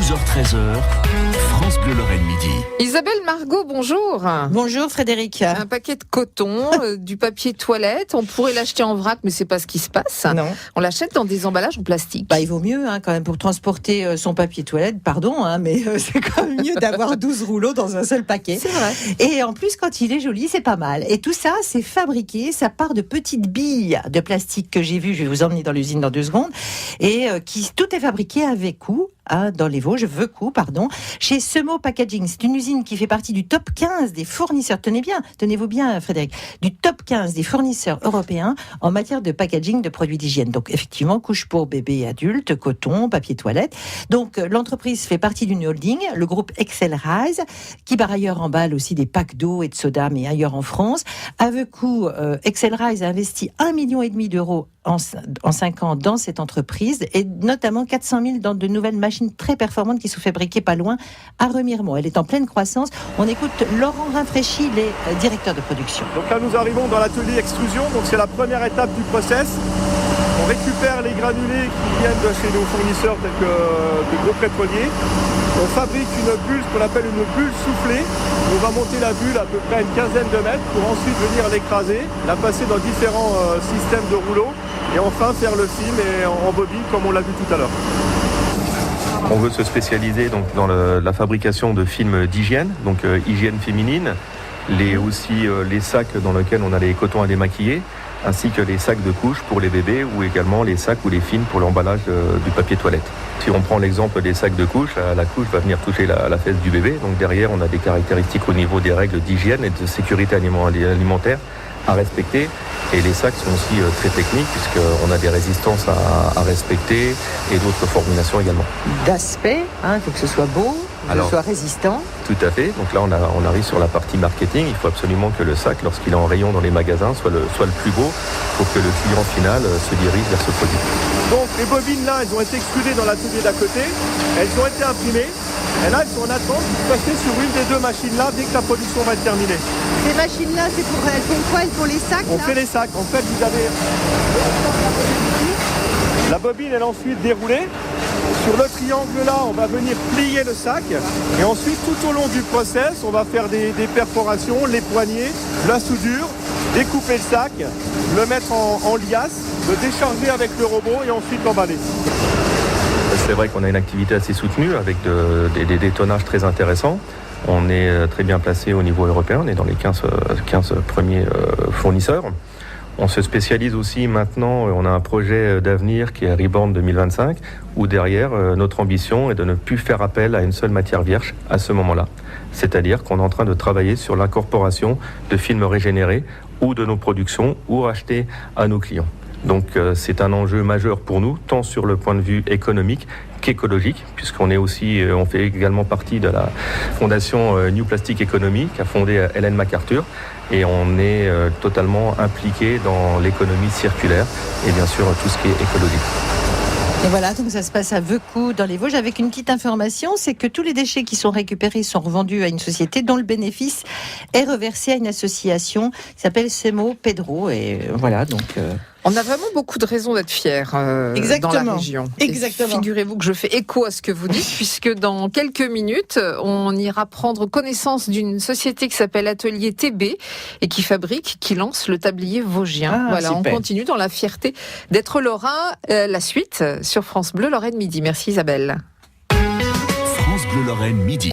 12h-13h, France Bleu Lorraine Midi. Isabelle Margot, bonjour. Bonjour Frédéric. Un paquet de coton, du papier toilette, on pourrait l'acheter en vrac, mais c'est pas ce qui se passe. Non. On l'achète dans des emballages en plastique. Il vaut mieux quand même pour transporter son papier toilette, mais c'est quand même mieux d'avoir 12 rouleaux dans un seul paquet. C'est vrai. Et en plus, quand il est joli, c'est pas mal. Et tout ça, c'est fabriqué, ça part de petites billes de plastique que j'ai vues, je vais vous emmener dans l'usine dans 2 secondes, et tout est fabriqué à Vecou, dans les Vosges, chez Semo Packaging. C'est une usine qui fait partie du top 15 des fournisseurs, tenez-vous bien Frédéric, du top 15 des fournisseurs européens en matière de packaging de produits d'hygiène. Donc effectivement, couches pour bébés et adultes, coton, papier toilette. Donc l'entreprise fait partie d'une holding, le groupe Excelrise, qui par ailleurs emballe aussi des packs d'eau et de soda, mais ailleurs en France. Avec coup, Excelrise a investi 1,5 million d'euros en 5 ans dans cette entreprise, et notamment 400 000 dans de nouvelles machines très performantes qui sont fabriquées pas loin à Remiremont. Elle est en pleine croissance. On écoute Laurent Rinfraîchi, les directeurs de production. Donc là, nous arrivons dans l'atelier extrusion. Donc c'est la première étape du process. On récupère les granulés qui viennent de chez nos fournisseurs tels que de gros pétroliers. On fabrique une bulle, ce qu'on appelle une bulle soufflée. On va monter la bulle à peu près à une quinzaine de mètres pour ensuite venir l'écraser, la passer dans différents systèmes de rouleaux et enfin faire le film et en bobine comme on l'a vu tout à l'heure. On veut se spécialiser donc dans la fabrication de films d'hygiène, donc hygiène féminine, les sacs dans lesquels on a les cotons à démaquiller, ainsi que les sacs de couches pour les bébés ou également les sacs ou les films pour l'emballage du papier toilette. Si on prend l'exemple des sacs de couches, la couche va venir toucher la fesse du bébé, donc derrière on a des caractéristiques au niveau des règles d'hygiène et de sécurité alimentaire à respecter. Et les sacs sont aussi très techniques puisqu'on a des résistances à respecter et d'autres formulations également. D'aspect, il faut que ce soit beau, que ce soit résistant. Tout à fait. Donc là, on arrive sur la partie marketing. Il faut absolument que le sac, lorsqu'il est en rayon dans les magasins, soit le plus beau pour que le client final se dirige vers ce produit. Donc les bobines là, elles ont été extrudées dans l'atelier d'à côté. Elles ont été imprimées. Et là, elles sont en attente de passer sur une des 2 machines là dès que la production va être terminée. Ces machines-là, elles font quoi? Elles font les sacs? On fait les sacs. En fait, vous avez la bobine, elle est ensuite déroulée. Sur le triangle là, on va venir plier le sac. Et ensuite, tout au long du process, on va faire des perforations, les poignées, la soudure, découper le sac, le mettre en liasse, le décharger avec le robot et ensuite l'emballer. C'est vrai qu'on a une activité assez soutenue avec des tonnages très intéressants. On est très bien placé au niveau européen, on est dans les 15 premiers fournisseurs. On se spécialise aussi maintenant, on a un projet d'avenir qui est Reborn 2025, où derrière, notre ambition est de ne plus faire appel à une seule matière vierge à ce moment-là. C'est-à-dire qu'on est en train de travailler sur l'incorporation de films régénérés ou de nos productions ou achetés à nos clients. Donc c'est un enjeu majeur pour nous, tant sur le point de vue économique qu'écologique, puisqu'on on fait également partie de la fondation New Plastic Economy, qu'a fondée Ellen MacArthur, et on est totalement impliqué dans l'économie circulaire et bien sûr tout ce qui est écologique. Et voilà, donc ça se passe à Vecou dans les Vosges, avec une petite information, c'est que tous les déchets qui sont récupérés sont revendus à une société dont le bénéfice est reversé à une association qui s'appelle Semo Pedro, et voilà, donc... On a vraiment beaucoup de raisons d'être fiers dans la région. Exactement. Et figurez-vous que je fais écho à ce que vous dites, puisque dans quelques minutes, on ira prendre connaissance d'une société qui s'appelle Atelier TB et qui lance le tablier vosgien. Voilà, super. On continue dans la fierté d'être lorrain. La suite sur France Bleu Lorraine Midi. Merci Isabelle. France Bleu Lorraine Midi.